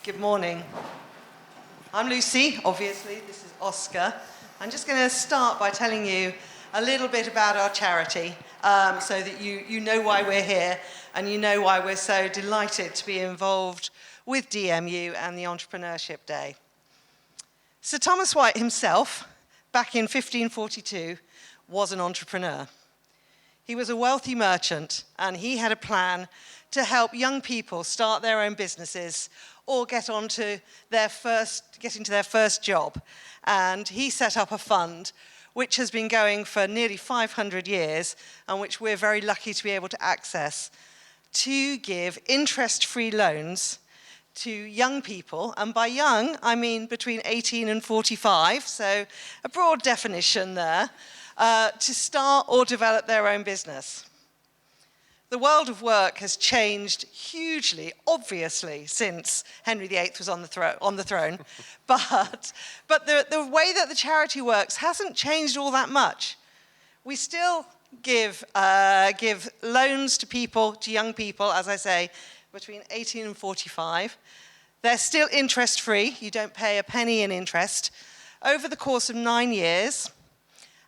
Good morning. I'm Lucy, obviously. This is Oscar. I'm just going to start by telling you a little bit about our charity so that you know why we're here and you know why we're so delighted to be involved with DMU and the Entrepreneurship Day. Sir Thomas White himself, back in 1542, was an entrepreneur. He was a wealthy merchant and he had a plan to help young people start their own businesses or get into their first job. And he set up a fund which has been going for nearly 500 years and which we're very lucky to be able to access to give interest-free loans to young people, and by young, I mean between 18 and 45, so a broad definition there, to start or develop their own business. The world of work has changed hugely, obviously, since Henry VIII was on the throne, but the way that the charity works hasn't changed all that much. We still give loans to young people, as I say, between 18 and 45. They're still interest-free. You don't pay a penny in interest over the course of 9 years,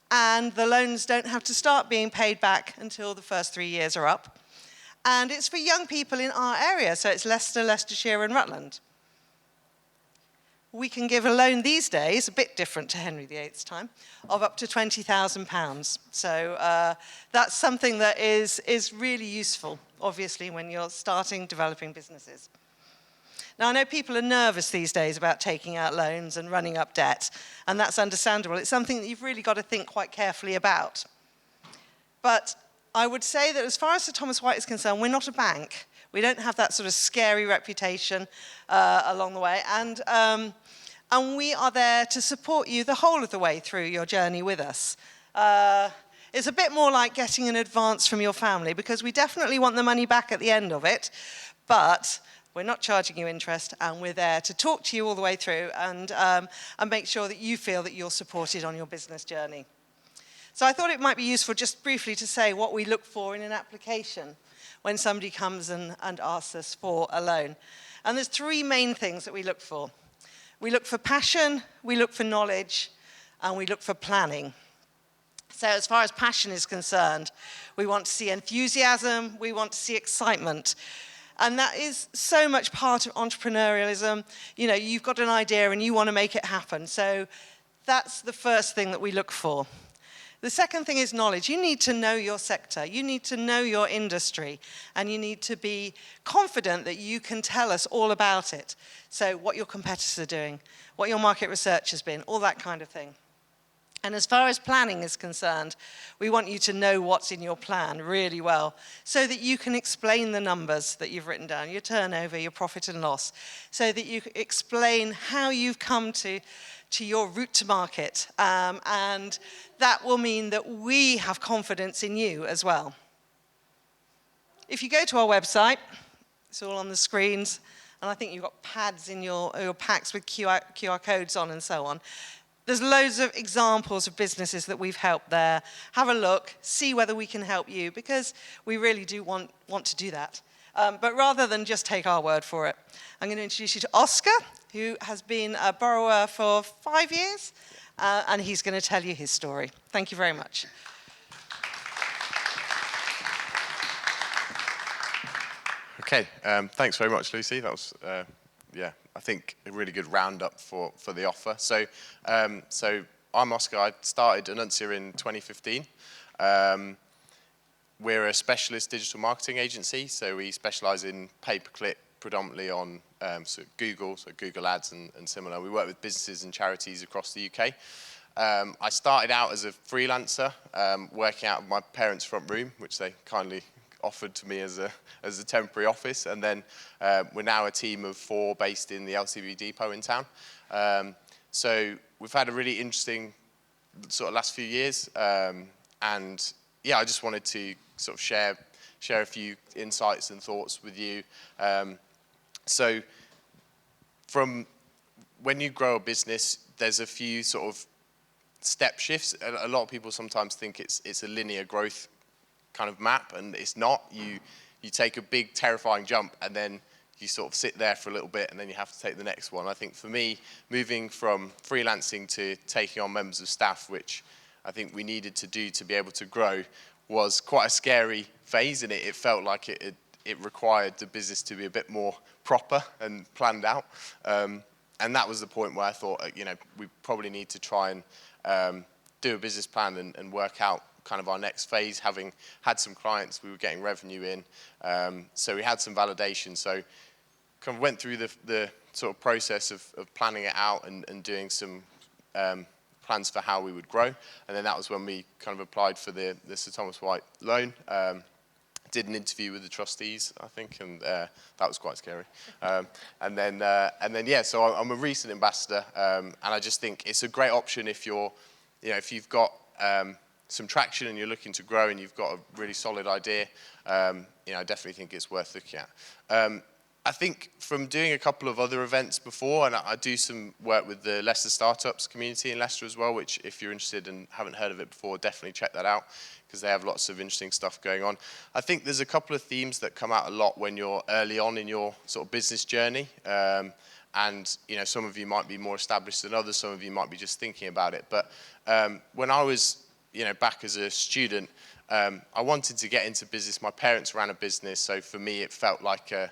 and the loans don't have to start being paid back until the first 3 years are up. And it's for young people in our area, so it's Leicester, Leicestershire and Rutland. We can give a loan these days, a bit different to Henry VIII's time, of up to £20,000. So that's something that is really useful, obviously, when you're developing businesses. Now, I know people are nervous these days about taking out loans and running up debt, and that's understandable. It's something that you've really got to think quite carefully about. But I would say that as far as Sir Thomas White is concerned, we're not a bank. We don't have that sort of scary reputation along the way, and we are there to support you the whole of the way through your journey with us. It's a bit more like getting an advance from your family, because we definitely want the money back at the end of it, but we're not charging you interest, and we're there to talk to you all the way through and make sure that you feel that you're supported on your business journey. So I thought it might be useful just briefly to say what we look for in an application when somebody comes and asks us for a loan. And there's three main things that we look for. We look for passion, we look for knowledge, and we look for planning. So as far as passion is concerned, we want to see enthusiasm, we want to see excitement. And that is so much part of entrepreneurialism. You know, you've got an idea and you want to make it happen. So that's the first thing that we look for. The second thing is knowledge. You need to know your sector, you need to know your industry, and you need to be confident that you can tell us all about it. So what your competitors are doing, what your market research has been, all that kind of thing. And as far as planning is concerned, we want you to know what's in your plan really well so that you can explain the numbers that you've written down, your turnover, your profit and loss, so that you can explain how you've come to your route to market. And that will mean that we have confidence in you as well. If you go to our website, it's all on the screens, and I think you've got pads in your packs with QR codes on and so on. There's loads of examples of businesses that we've helped there. Have a look, see whether we can help you, because we really do want to do that. But rather than just take our word for it, I'm going to introduce you to Oscar, who has been a borrower for 5 years, and he's going to tell you his story. Thank you very much. Okay, thanks very much, Lucy. That was, I think a really good roundup for the offer. So I'm Oscar. I started Annuncia in 2015. We're a specialist digital marketing agency, so we specialize in pay-per-click, predominantly on Google Ads and similar. We work with businesses and charities across the UK. I started out as a freelancer, working out of my parents' front room, which they kindly offered to me as a temporary office, and then we're now a team of 4 based in the LCB depot in town. So we've had a really interesting sort of last few years, and yeah, I just wanted to sort of share a few insights and thoughts with you. So from when you grow a business, there's a few sort of step shifts. A lot of people sometimes think it's a linear growth kind of map, and it's not. You take a big terrifying jump and then you sort of sit there for a little bit and then you have to take the next one. I think for me, moving from freelancing to taking on members of staff, which I think we needed to do to be able to grow, was quite a scary phase, and it felt like it required the business to be a bit more proper and planned out. And that was the point where I thought, we probably need to try and do a business plan and work out kind of our next phase. Having had some clients, we were getting revenue in, so we had some validation. So kind of went through the sort of process of planning it out and doing some plans for how we would grow. And then that was when we kind of applied for the Sir Thomas White loan. Did an interview with the trustees, I think, and that was quite scary. And then, yeah, so I'm a recent ambassador, and I just think it's a great option if you're, if you've got some traction and you're looking to grow and you've got a really solid idea. I definitely think it's worth looking at. I think from doing a couple of other events before, and I do some work with the Leicester Startups community in Leicester as well, which if you're interested and haven't heard of it before, definitely check that out, because they have lots of interesting stuff going on. I think there's a couple of themes that come out a lot when you're early on in your sort of business journey. And some of you might be more established than others, some of you might be just thinking about it. But when I was back as a student, I wanted to get into business. My parents ran a business, so for me it felt like I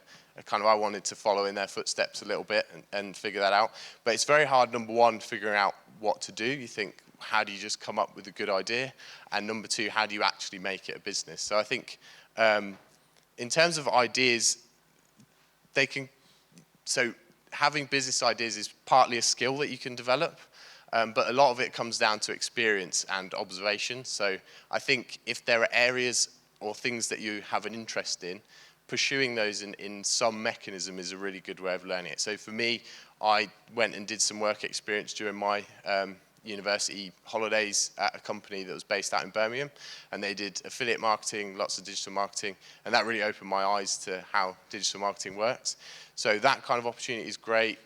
wanted to follow in their footsteps a little bit and figure that out. But it's very hard, number one, figuring out what to do. You think, how do you just come up with a good idea? And number two, how do you actually make it a business? So I think in terms of ideas, so having business ideas is partly a skill that you can develop, but a lot of it comes down to experience and observation. So I think if there are areas or things that you have an interest in, pursuing those in some mechanism is a really good way of learning it. So for me, I went and did some work experience during my university holidays at a company that was based out in Birmingham, and they did affiliate marketing, lots of digital marketing, and that really opened my eyes to how digital marketing works. So that kind of opportunity is great.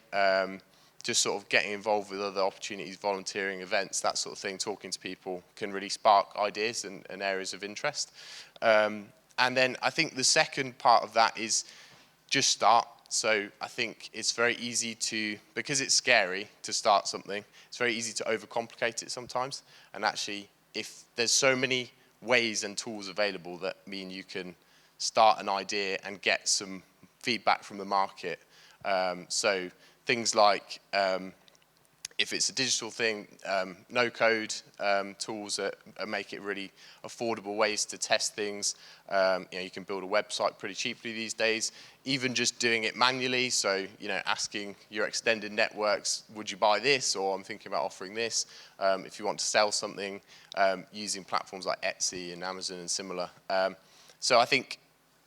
Just sort of getting involved with other opportunities, volunteering, events, that sort of thing, talking to people can really spark ideas and areas of interest. And then I think the second part of that is just start. So I think it's very easy to, because it's scary to start something, it's very easy to overcomplicate it sometimes. And actually, if there's so many ways and tools available that mean you can start an idea and get some feedback from the market. So things like, if it's a digital thing, no-code tools that make it really affordable ways to test things. You can build a website pretty cheaply these days. Even just doing it manually, so asking your extended networks, would you buy this? Or I'm thinking about offering this. If you want to sell something, using platforms like Etsy and Amazon and similar. So I think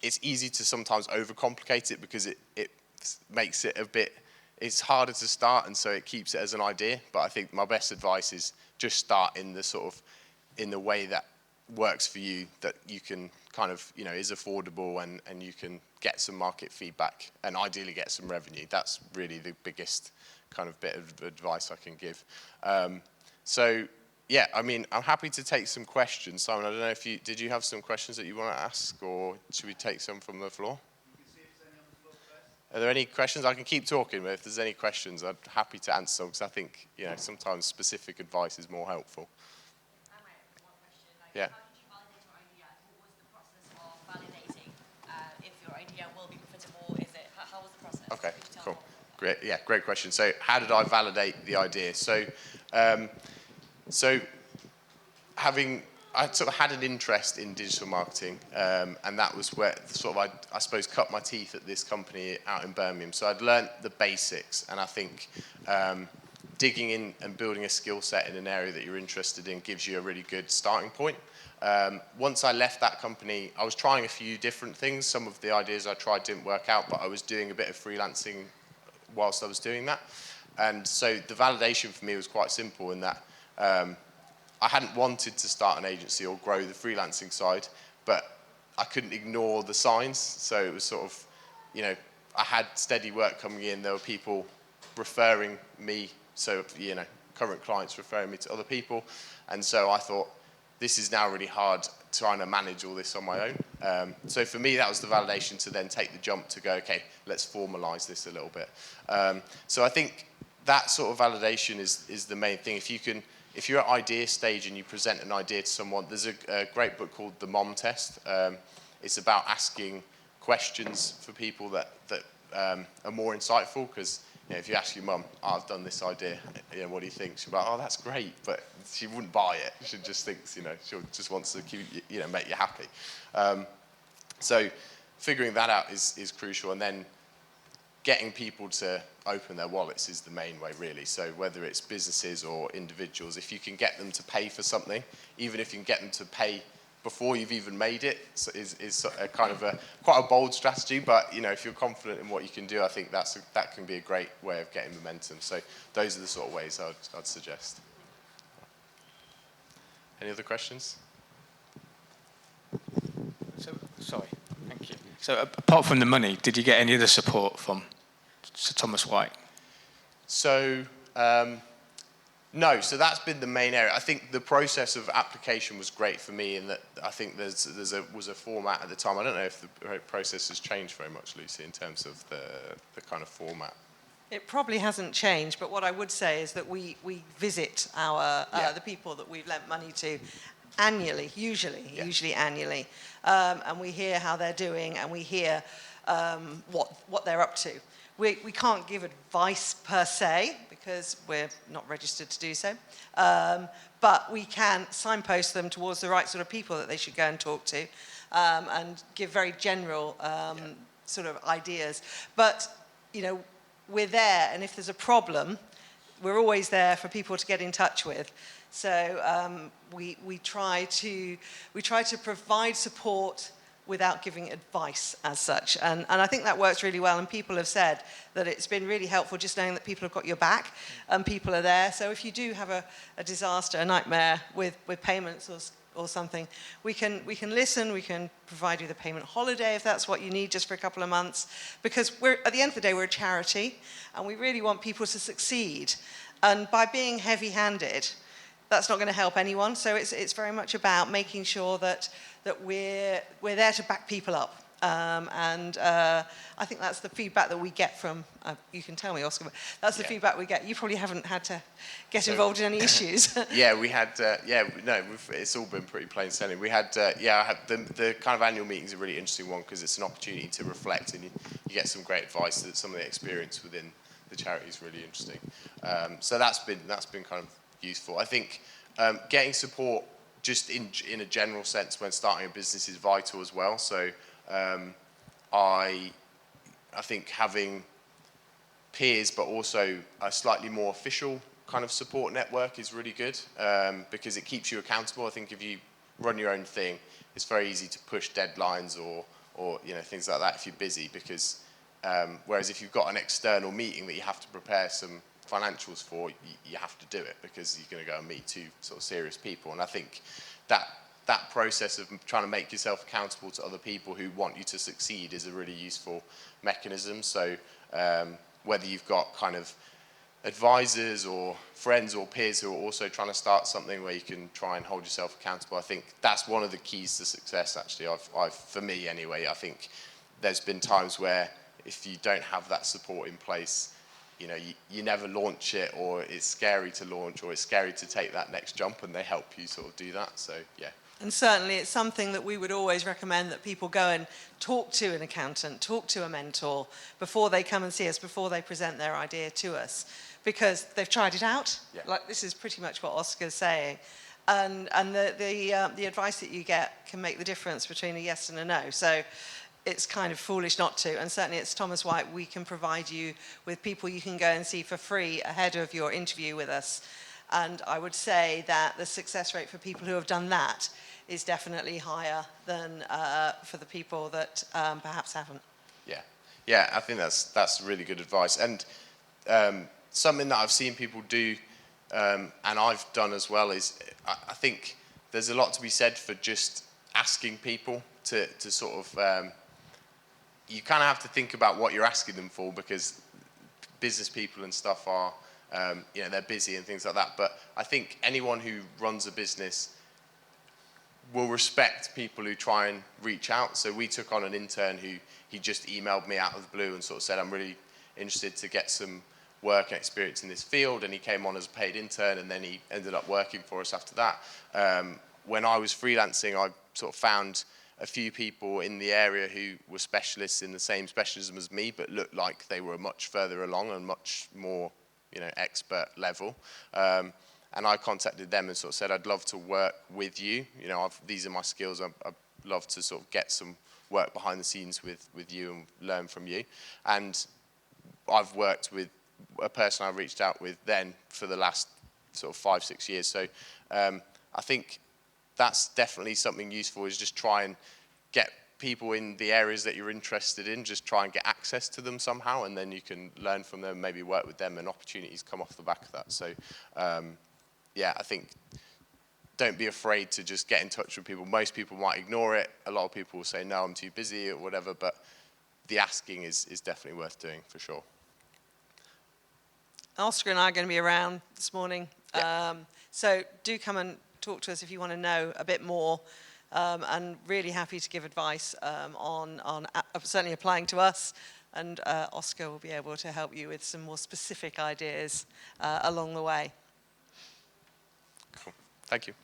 it's easy to sometimes overcomplicate it because it makes it a bit. It's harder to start, and so it keeps it as an idea. But I think my best advice is just start in the way that works for you, that you can kind of, is affordable and you can get some market feedback and ideally get some revenue. That's really the biggest kind of bit of advice I can give. So yeah, I mean, I'm happy to take some questions. Simon, I don't know did you have some questions that you want to ask, or should we take some from the floor? Are there any questions? I can keep talking, but if there's any questions, I'm happy to answer them, because I think, sometimes specific advice is more helpful. I might have one question. Yeah. How did you validate your idea? What was the process of validating if your idea will be profitable? How was the process? Okay, Could you tell cool. me? Great, yeah, great question. So how did I validate the idea? So I sort of had an interest in digital marketing, and that was where sort of I suppose cut my teeth at this company out in Birmingham. So I'd learnt the basics, and I think digging in and building a skill set in an area that you're interested in gives you a really good starting point. Once I left that company, I was trying a few different things. Some of the ideas I tried didn't work out, but I was doing a bit of freelancing whilst I was doing that. And so the validation for me was quite simple in that I hadn't wanted to start an agency or grow the freelancing side, but I couldn't ignore the signs. So it was sort of, I had steady work coming in. There were people referring me, so, current clients referring me to other people. And so I thought, this is now really hard trying to manage all this on my own. So for me, that was the validation to then take the jump to go, okay, let's formalize this a little bit. So I think that sort of validation is the main thing. If you're at idea stage and you present an idea to someone, there's a great book called The Mom Test. It's about asking questions for people that are more insightful, because if you ask your mum, oh, I've done this idea, what do you think? She'll be like, oh, that's great, but she wouldn't buy it. She just thinks, she just wants to keep, make you happy. So figuring that out is crucial, and then getting people to open their wallets is the main way, really. So whether it's businesses or individuals, if you can get them to pay for something, even if you can get them to pay before you've even made it, is a kind of quite a bold strategy. But if you're confident in what you can do, I think that can be a great way of getting momentum. So those are the sort of ways I'd suggest. Any other questions? So, sorry, thank you. So apart from the money, did you get any other support from Sir Thomas White? So no, so that's been the main area. I think the process of application was great for me, in that I think there was a format at the time. I don't know if the process has changed very much, Lucy, in terms of the kind of format. It probably hasn't changed, but what I would say is that we visit the people that we've lent money to annually, usually annually, and we hear how they're doing, and we hear what they're up to. We can't give advice per se, because we're not registered to do so, but we can signpost them towards the right sort of people that they should go and talk to, and give very general sort of ideas. But, we're there, and if there's a problem, we're always there for people to get in touch with. So we try to provide support without giving advice as such. And I think that works really well, and people have said that it's been really helpful just knowing that people have got your back and people are there. So if you do have a disaster, a nightmare with payments or something, we can listen, we can provide you the payment holiday if that's what you need, just for a couple of months, because at the end of the day, we're a charity, and we really want people to succeed. And by being heavy-handed, that's not going to help anyone. So it's very much about making sure that we're there to back people up. And I think that's the feedback that we get from, you can tell me, Oscar, but that's the feedback we get. You probably haven't had to get involved in any issues. Yeah, we had, it's all been pretty plain sailing. We had, the kind of annual meeting's a really interesting one, because it's an opportunity to reflect, and you get some great advice. That some of the experience within the charity is really interesting. So that's been kind of useful. I think getting support just in a general sense when starting a business is vital as well. So I think having peers, but also a slightly more official kind of support network is really good, because it keeps you accountable. I think if you run your own thing, it's very easy to push deadlines or things like that if you're busy, because whereas if you've got an external meeting that you have to prepare some financials for, you have to do it, because you're going to go and meet two sort of serious people. And I think that process of trying to make yourself accountable to other people who want you to succeed is a really useful mechanism. So whether you've got kind of advisors or friends or peers who are also trying to start something where you can try and hold yourself accountable, I think that's one of the keys to success, actually. For me anyway, I think there's been times where if you don't have that support in place, you never launch it, or it's scary to launch, or it's scary to take that next jump, and they help you sort of do that. So, yeah. And certainly it's something that we would always recommend, that people go and talk to an accountant, talk to a mentor before they come and see us, before they present their idea to us, because they've tried it out. Yeah. Like, this is pretty much what Oscar's saying. And the advice that you get can make the difference between a yes and a no. So it's kind of foolish not to. And certainly at Thomas White, we can provide you with people you can go and see for free ahead of your interview with us. And I would say that the success rate for people who have done that is definitely higher than for the people that perhaps haven't. Yeah, I think that's really good advice. And something that I've seen people do, and I've done as well, is I think there's a lot to be said for just asking people to sort of, you kind of have to think about what you're asking them for, because business people and stuff are, they're busy and things like that. But I think anyone who runs a business will respect people who try and reach out. So we took on an intern who he just emailed me out of the blue and sort of said, I'm really interested to get some work and experience in this field, and he came on as a paid intern, and then he ended up working for us after that. When I was freelancing, I sort of found a few people in the area who were specialists in the same specialism as me, but looked like they were much further along and much more, expert level. And I contacted them and sort of said, I'd love to work with you. These are my skills. I'd love to sort of get some work behind the scenes with you and learn from you. And I've worked with a person I reached out with then for the last sort of 5-6 years. So I think that's definitely something useful, is just try and get people in the areas that you're interested in, just try and get access to them somehow, and then you can learn from them, maybe work with them, and opportunities come off the back of that. So yeah, I think don't be afraid to just get in touch with people. Most people might ignore it. A lot of people will say, no, I'm too busy or whatever, but the asking is definitely worth doing for sure. Oscar and I are going to be around this morning. Yeah. So do come and talk to us if you want to know a bit more, and really happy to give advice on certainly applying to us, and Oscar will be able to help you with some more specific ideas along the way. Cool. Thank you.